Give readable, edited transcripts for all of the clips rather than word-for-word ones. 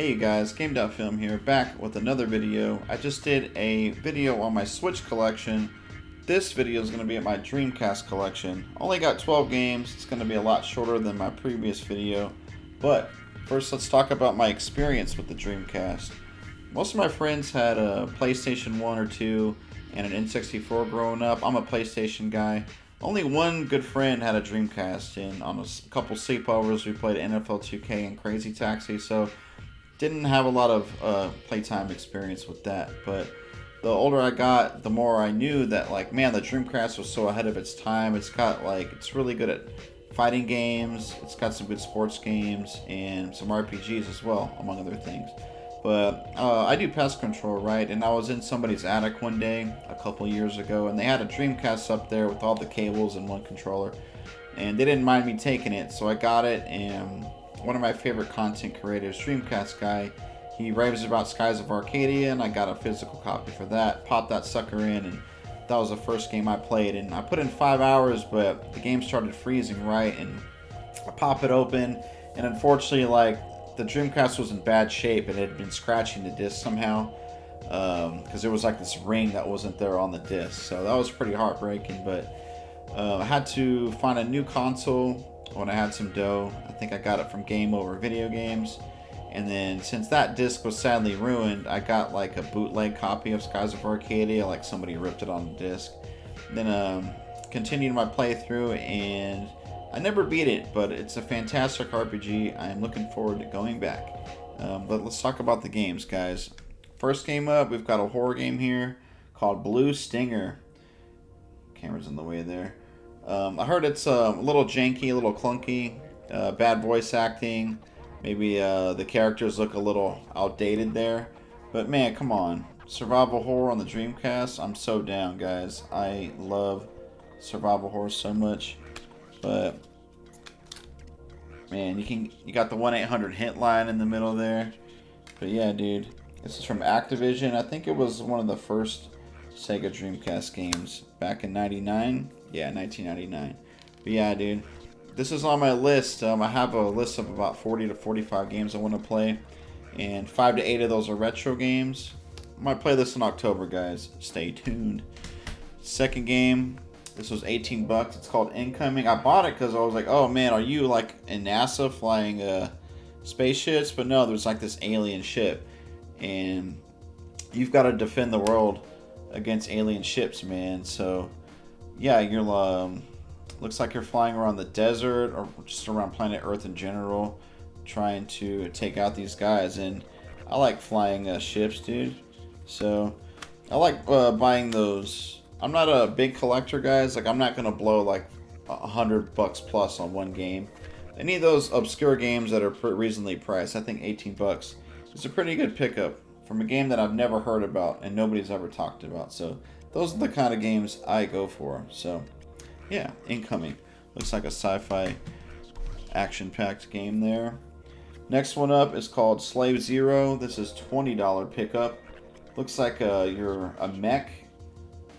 Hey guys, Game.Film here, back with another video. I just did a video on my Switch collection. This video is going to be at my Dreamcast collection. Only got 12 games. It's going to be a lot shorter than my previous video. But first, let's talk about my experience with the Dreamcast. Most of my friends had a PlayStation 1 or 2 and an N64 growing up. I'm a PlayStation guy. Only one good friend had a Dreamcast, and on a couple sleepovers we played NFL 2K and Crazy Taxi, so didn't have a lot of playtime experience with that. But the older I got, the more I knew that, like, man, the Dreamcast was so ahead of its time. It's got, like, it's really good at fighting games, it's got some good sports games, and some RPGs as well, among other things. But I do pest control, right? And I was in somebody's attic one day a couple years ago, and they had a Dreamcast up there with all the cables and one controller, and they didn't mind me taking it, so I got it. And one of my favorite content creators, Dreamcast guy, he raves about Skies of Arcadia, and I got a physical copy for that. Popped that sucker in, and that was the first game I played. And I put in 5 hours, but the game started freezing, right? And I pop it open, and unfortunately, like, the Dreamcast was in bad shape. It had been scratching the disc somehow, because there was like this ring that wasn't there on the disc. So that was pretty heartbreaking. But I had to find a new console when I had some dough. I think I got it from Game Over Video Games. And then since that disc was sadly ruined, I got like a bootleg copy of Skies of Arcadia, like somebody ripped it on the disc. Then continued my playthrough, and I never beat it, but it's a fantastic RPG. I am looking forward to going back. But let's talk about the games, guys. First game up, we've got a horror game here called Blue Stinger. Camera's in the way there. I heard it's a little janky, a little clunky, bad voice acting. Maybe the characters look a little outdated there. But man, come on. Survival horror on the Dreamcast, I'm so down, guys. I love survival horror so much. But man, you got the 1-800 hint line in the middle there. But yeah, dude, this is from Activision. I think it was one of the first Sega Dreamcast games back in '99. Yeah, 1999. But yeah, dude, this is on my list. I have a list of about 40 to 45 games I want to play, and 5 to 8 of those are retro games. I might play this in October, guys. Stay tuned. Second game. This was 18 bucks. It's called Incoming. I bought it because I was like, oh man, are you like in NASA flying spaceships? But no, there's like this alien ship, and you've got to defend the world against alien ships, man. So yeah, you're looks like you're flying around the desert or just around planet Earth in general, trying to take out these guys. And I like flying ships, dude. So I like buying those. I'm not a big collector, guys. Like, I'm not gonna blow like $100 plus on one game. Any of those obscure games that are reasonably priced, I think 18 bucks is a pretty good pickup from a game that I've never heard about and nobody's ever talked about. So those are the kind of games I go for. So yeah, Incoming. Looks like a sci-fi action-packed game there. Next one up is called Slave Zero. This is $20 pickup. Looks like you're a mech,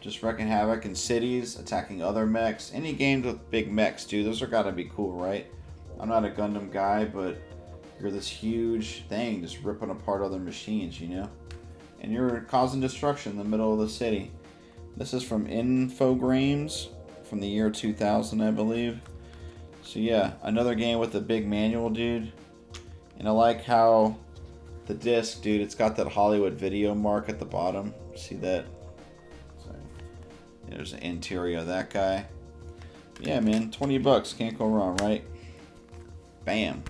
just wrecking havoc in cities, attacking other mechs. Any games with big mechs, dude, those are gotta be cool, right? I'm not a Gundam guy, but you're this huge thing just ripping apart other machines, you know? And you're causing destruction in the middle of the city. This is from Infogrames from the year 2000, I believe. So yeah, another game with a big manual, dude. And I like how the disc, dude, it's got that Hollywood video mark at the bottom. See that? There's the interior of that guy. Yeah, man, 20 bucks. Can't go wrong, right? Bam.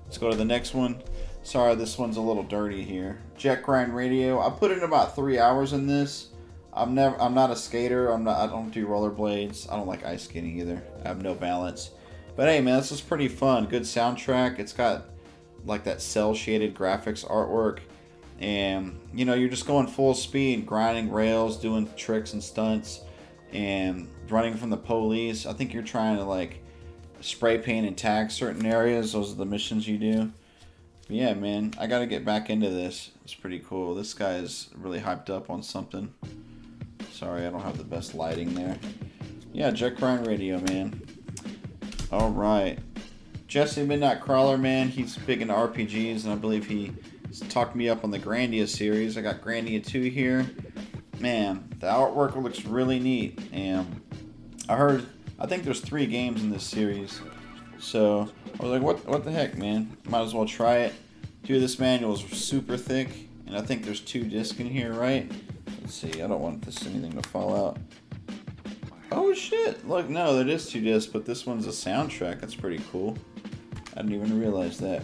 Let's go to the next one. Sorry, this one's a little dirty here. Jet Grind Radio. I put in about 3 hours in this. I'm not a skater. I don't do rollerblades. I don't like ice skating either. I have no balance. But hey, man, this is pretty fun. Good soundtrack. It's got like that cell shaded graphics artwork. And, you know, you're just going full speed, grinding rails, doing tricks and stunts, and running from the police. I think you're trying to, like, spray paint and tag certain areas. Those are the missions you do. But yeah, man, I got to get back into this. It's pretty cool. This guy is really hyped up on something. Sorry, I don't have the best lighting there. Yeah, Jet Grind Radio, man. All right. Jesse Midnight Crawler, man, he's big into RPGs, and I believe he talked me up on the Grandia series. I got Grandia 2 here. Man, the artwork looks really neat. And I think there's 3 games in this series. So I was like, what the heck, man? Might as well try it. Dude, this manual is super thick. And I think there's 2 discs in here, right? Let's see. I don't want anything to fall out. Oh, shit. Look, no, there is 2 discs, but this one's a soundtrack. That's pretty cool. I didn't even realize that.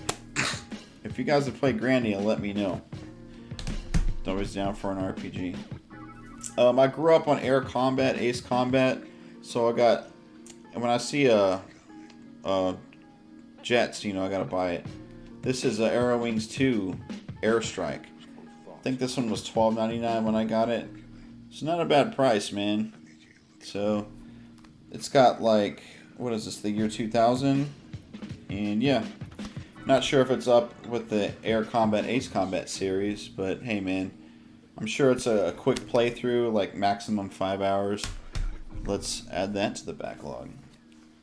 If you guys have played Grandia, let me know. It's always down for an RPG. I grew up on Air Combat, Ace Combat, so when I see jets, you know, I gotta buy it. This is Aero Wings 2 Airstrike. I think this one was $12.99 when I got it. It's not a bad price, man. So it's got like, what is this, the year 2000? And yeah, not sure if it's up with the Air Combat Ace Combat series, but hey man, I'm sure it's a quick playthrough, like maximum 5 hours. Let's add that to the backlog.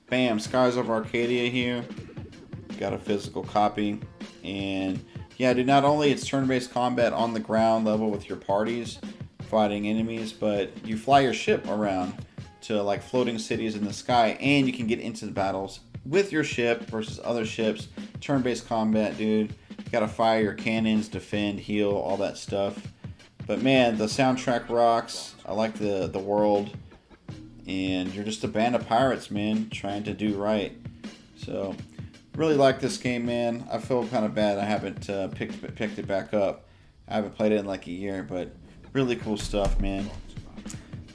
Bam, Skies of Arcadia here. Got a physical copy. And yeah, dude, not only it's turn-based combat on the ground level with your parties fighting enemies, but you fly your ship around to like floating cities in the sky, and you can get into the battles with your ship versus other ships. Turn-based combat, dude. You gotta fire your cannons, defend, heal, all that stuff. But man, the soundtrack rocks. I like the world. And you're just a band of pirates, man, trying to do right. So, really like this game, man. I feel kind of bad I haven't picked it back up. I haven't played it in like a year, but really cool stuff, man.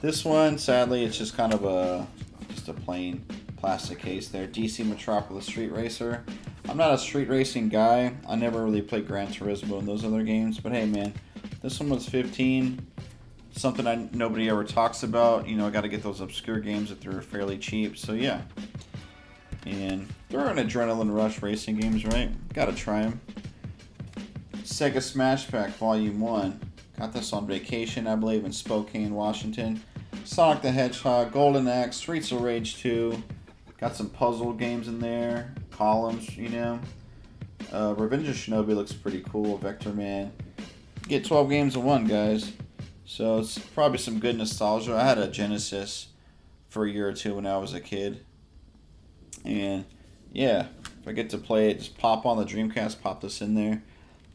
This one, sadly, it's just kind of just a plain plastic case there. DC Metropolis Street Racer. I'm not a street racing guy. I never really played Gran Turismo and those other games, but hey, man, this one was $15. Something nobody ever talks about. You know, I got to get those obscure games that they're fairly cheap. So yeah, and they're an adrenaline rush racing games, right? Gotta try them. Sega Smash Pack Volume 1. Got this on vacation, I believe, in Spokane, Washington. Sonic the Hedgehog, Golden Axe, Streets of Rage 2. Got some puzzle games in there. Columns, you know. Revenge of Shinobi looks pretty cool. Vector Man. Get 12 games in one, guys. So it's probably some good nostalgia. I had a Genesis for a year or two when I was a kid. And yeah, if I get to play it, just pop on the Dreamcast, pop this in there.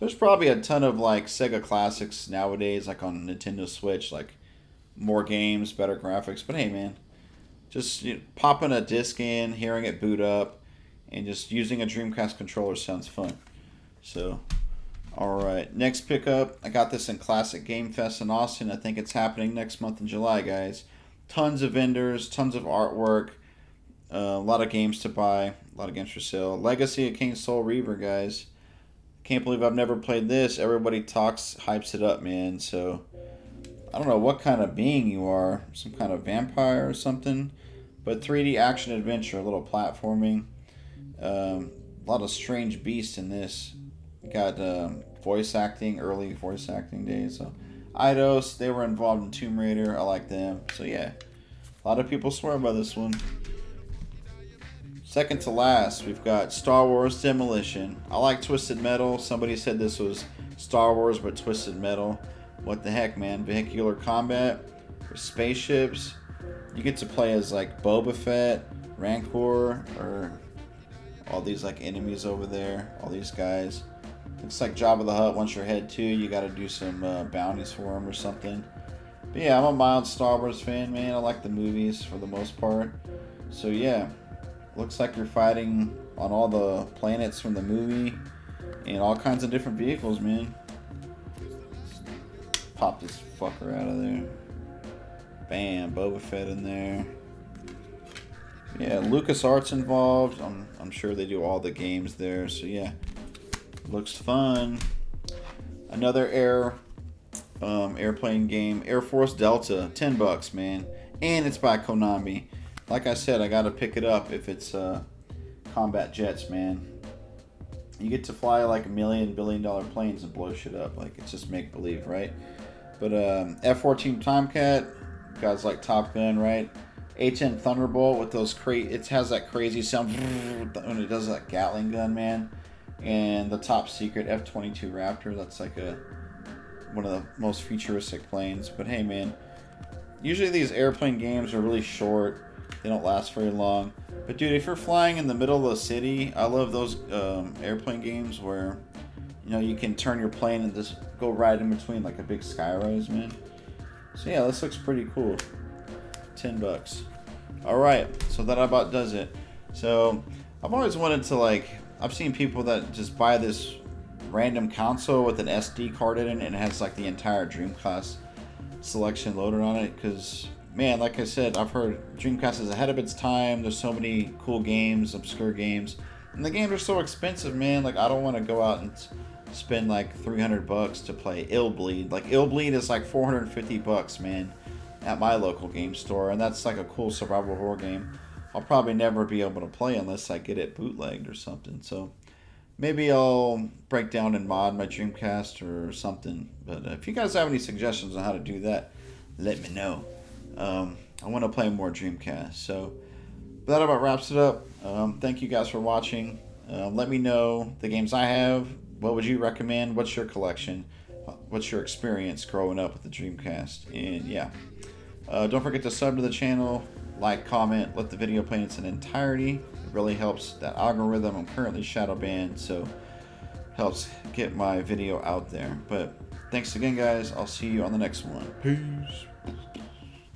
There's probably a ton of like Sega classics nowadays, like on Nintendo Switch, like more games, better graphics. But hey, man, just popping a disc in, hearing it boot up, and just using a Dreamcast controller sounds fun. So, alright, next pickup. I got this in Classic Game Fest in Austin. I think it's happening next month in July, guys. Tons of vendors, tons of artwork, a lot of games to buy, a lot of games for sale. Legacy of Kain Soul Reaver, guys. Can't believe I've never played this. Everybody hypes it up, man. So, I don't know what kind of being you are. Some kind of vampire or something. But 3D action adventure, a little platforming. A lot of strange beasts in this. Got voice acting, early voice acting days. So, Eidos, they were involved in Tomb Raider. I like them. So, yeah. A lot of people swear by this one. Second to last, we've got Star Wars Demolition. I like Twisted Metal. Somebody said this was Star Wars but Twisted Metal. What the heck, man? Vehicular combat, spaceships. You get to play as like Boba Fett, Rancor, or all these like enemies over there. All these guys. Looks like Jabba the Hutt wants your head too. You got to do some bounties for him or something. But yeah, I'm a mild Star Wars fan, man. I like the movies for the most part. So yeah. Looks like you're fighting on all the planets from the movie and all kinds of different vehicles, man. Pop this fucker out of there. Bam, Boba Fett in there. Yeah, LucasArts involved. I'm sure they do all the games there, so yeah. Looks fun. Another airplane game, Air Force Delta, $10, man. And it's by Konami. Like I said, I gotta pick it up if it's combat jets, man. You get to fly like $1 billion planes and blow shit up. Like, it's just make believe, right? But F-14 Tomcat, guys like Top Gun, right? A-10 Thunderbolt with those it has that crazy sound when it does that Gatling gun, man. and the top secret F-22 Raptor. That's like one of the most futuristic planes. But hey, man, usually these airplane games are really short. They don't last very long. But dude, if you're flying in the middle of the city, I love those airplane games where, you know, you can turn your plane and just go right in between like a big skyrise, man. So yeah, this looks pretty cool. $10. Alright, so that about does it. So I've always wanted to, like, I've seen people that just buy this random console with an SD card in it and it has like the entire Dreamcast selection loaded on it, because man, like I said, I've heard Dreamcast is ahead of its time. There's so many cool games, obscure games, and the games are so expensive, man. Like, I don't want to go out and spend like $300 to play Illbleed. Like, Illbleed is like $450, man, at my local game store, and that's like a cool survival horror game I'll probably never be able to play unless I get it bootlegged or something. So maybe I'll break down and mod my Dreamcast or something. But if you guys have any suggestions on how to do that, let me know. I want to play more Dreamcast. So that about wraps it up. Thank you guys for watching. Let me know the games I have. What would you recommend? What's your collection? What's your experience growing up with the Dreamcast? And yeah, don't forget to sub to the channel, like, comment, let the video play in its entirety. It really helps that algorithm. I'm currently shadow banned, so helps get my video out there. But thanks again, guys. I'll see you on the next one. Peace.